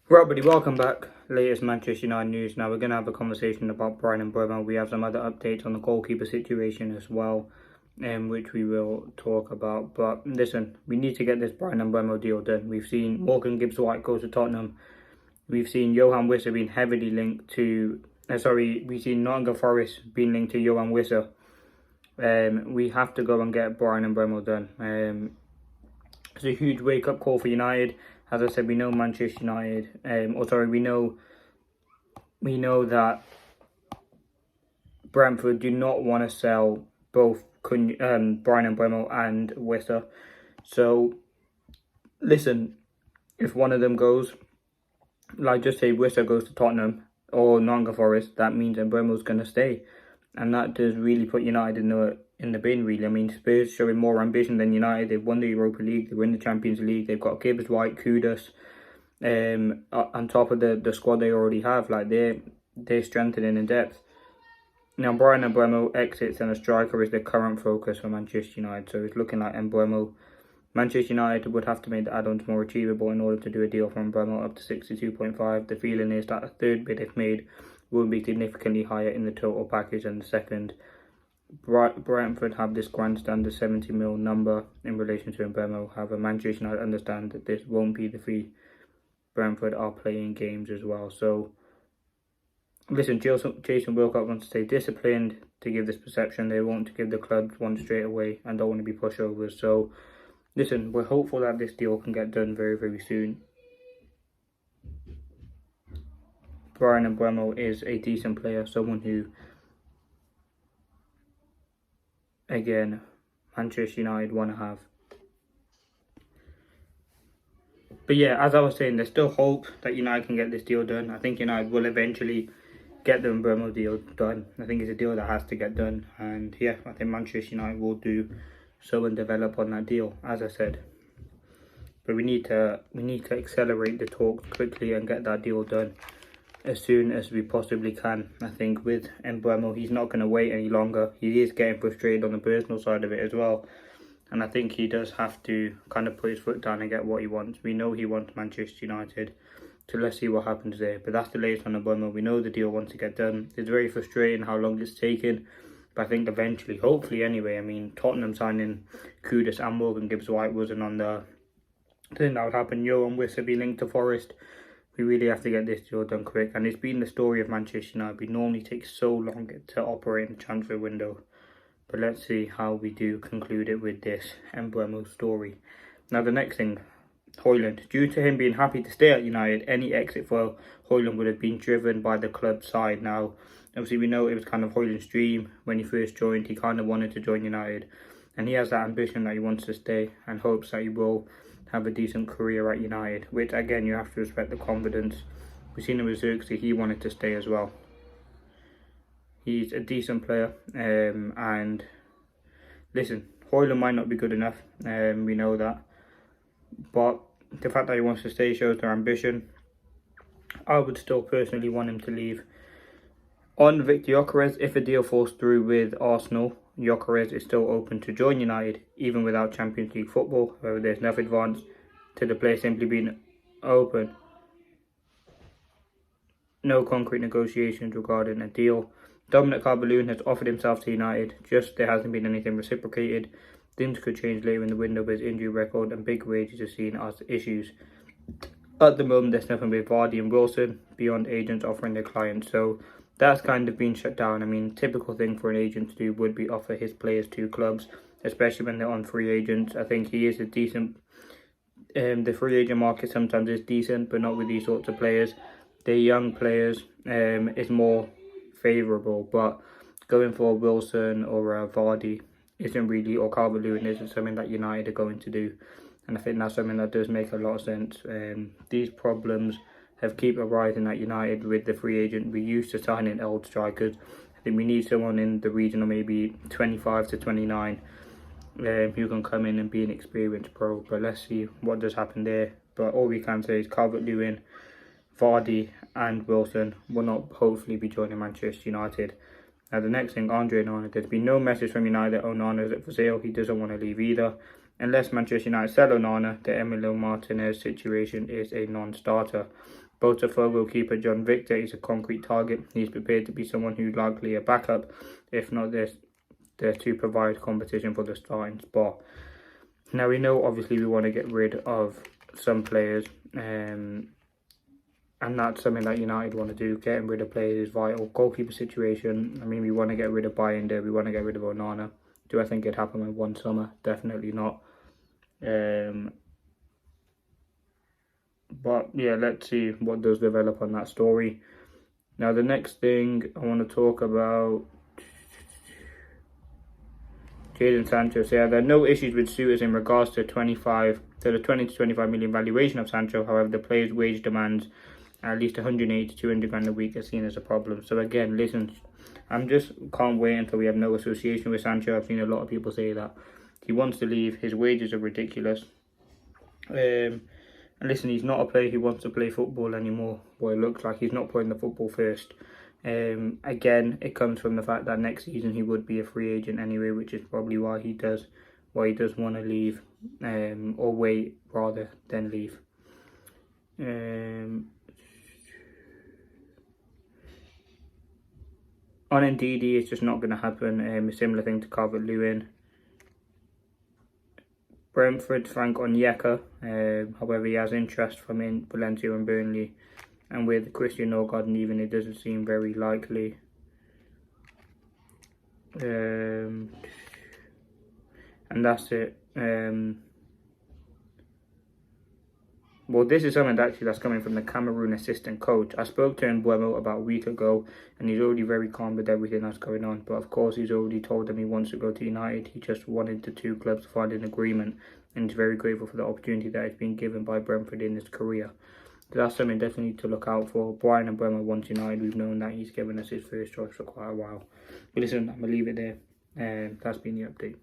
Right, buddy, welcome back. Latest Manchester United news. Now we're going to have a conversation about Bryan Mbeumo. We have some other updates on the goalkeeper situation as well, which we will talk about. But listen, we need to get this Bryan Mbeumo deal done. We've seen Morgan Gibbs-White go to Tottenham. We've seen Johan Wissa being heavily linked to... we've seen Nottingham Forest being linked to Johan Wissa. We have to go and get Bryan Mbeumo done. It's a huge wake-up call for United. As I said, we know Manchester United, we know that Brentford do not want to sell both Bryan Mbeumo and Wissa. So, listen, if one of them goes, like just say Wissa goes to Tottenham or Nottingham Forest, that means Mbeumo's going to stay. And that does really put United in the bin, really. I mean, Spurs showing more ambition than United. They've won the Europa League, they win the Champions League, they've got Gibbs White, Kudus, on top of the squad they already have. Like, they're strengthening in depth. Now, Bryan Mbeumo exits and a striker is the current focus for Manchester United. So it's looking like Mbeumo. Manchester United would have to make the add-ons more achievable in order to do a deal for Mbeumo up to 62.5. The feeling is that a third bid, if made, will be significantly higher in the total package than the second. Brentford have this grandstand, the 70 mil number in relation to Mbeumo. However, Manchester United understand that this won't be the fee. Brentford are playing games as well. So, listen, Jason Wilcock wants to stay disciplined to give this perception. They want to give the club one straight away and don't want to be pushovers. So, listen, we're hopeful that this deal can get done very, very soon. Bryan Mbeumo is a decent player, someone who, again, Manchester United want to have. But yeah, as I was saying, there's still hope that United can get this deal done. I think United will eventually get the Mbeumo deal done. I think it's a deal that has to get done. And yeah, I think Manchester United will do so and develop on that deal, as I said. But we need to accelerate the talks quickly and get that deal done as soon as we possibly can. I think with Mbeumo, he's not going to wait any longer. He is getting frustrated on the personal side of it as well. And I think he does have to kind of put his foot down and get what he wants. We know he wants Manchester United. So let's see what happens there. But that's the latest on Mbeumo. We know the deal wants to get done. It's very frustrating how long it's taken. But I think eventually, hopefully anyway, I mean, Tottenham signing Kudus and Morgan Gibbs-White wasn't on the... I think that would happen. Johan Wissa be linked to Forest. We really have to get this deal done quick. And it's been the story of Manchester United. We normally take so long to operate in the transfer window. But let's see how we do conclude it with this Mbeumo story. Now the next thing, Højlund. Due to him being happy to stay at United, any exit for Højlund would have been driven by the club side. Now, obviously we know it was kind of Højlund's dream when he first joined. He kind of wanted to join United. And he has that ambition that he wants to stay and hopes that he will have a decent career at United, which again, you have to respect the confidence. We've seen him with Xerxes, he wanted to stay as well. He's a decent player, and listen, Højlund might not be good enough, we know that, but the fact that he wants to stay shows their ambition. I would still personally want him to leave. On Victor Gyökeres, if a deal falls through with Arsenal, Gyökeres is still open to join United, even without Champions League football. However, there's enough advance to the player simply being open. No concrete negotiations regarding a deal. Dominic Calvert-Lewin has offered himself to United, just there hasn't been anything reciprocated. Things could change later in the window, but his injury record and big wages are seen as issues. At the moment, there's nothing with Vardy and Wilson beyond agents offering their clients, so that's kind of been shut down. I mean, typical thing for an agent to do would be offer his players to clubs, especially when they're on free agents. I think he is a decent... the free agent market sometimes is decent, but not with these sorts of players. The young players is more favourable, but going for Wilson or Vardy isn't really, or Calvert-Lewin isn't something that United are going to do. And I think that's something that does make a lot of sense. These problems have keep arising at United with the free agent. We're used to signing old strikers. I think we need someone in the region of maybe 25 to 29 who can come in and be an experienced pro. But let's see what does happen there. But all we can say is Calvert-Lewin, Vardy and Wilson will not hopefully be joining Manchester United. Now the next thing, Andre Onana. There's been no message from United that Onana is up for sale. He doesn't want to leave either. Unless Manchester United sell Onana, the Emilio Martinez situation is a non-starter. Botafogo keeper John Victor is a concrete target. He's prepared to be someone who's likely a backup, if not there to provide competition for the starting spot. Now we know obviously we want to get rid of some players, and that's something that United want to do. Getting rid of players is vital. Goalkeeper situation, I mean, we want to get rid of Binder, we want to get rid of Onana. Do I think it'd happen in one summer? Definitely not. But yeah, let's see what does develop on that story. Now the next thing I want to talk about, Jadon Sancho. So yeah, there are no issues with suitors in regards to the 20 to 25 million valuation of Sancho. However, the player's wage demands at least 180 to 200 grand a week are seen as a problem. So again, listen, I'm just can't wait until we have no association with Sancho. I've seen a lot of people say that he wants to leave. His wages are ridiculous. And listen, he's not a player who wants to play football anymore. What it looks like, he's not putting the football first. Again, it comes from the fact that next season he would be a free agent anyway, which is probably why he does want to leave, or wait rather than leave. On Ndidi, it's just not going to happen. A similar thing to Calvert-Lewin. Brentford, Frank Onyeka. However, he has interest from Valencia and Burnley. And with Christian Norgard leaving, it doesn't seem very likely. And that's it. Well, this is something that's coming from the Cameroon assistant coach. I spoke to MBUEMO about a week ago, and he's already very calm with everything that's going on. But of course, he's already told them he wants to go to United. He just wanted the two clubs to find an agreement, and he's very grateful for the opportunity that has been given by Brentford in his career. So that's something definitely to look out for. Brian MBUEMO wants United. We've known that he's given us his first choice for quite a while. But listen, I'm going to leave it there. And that's been the update.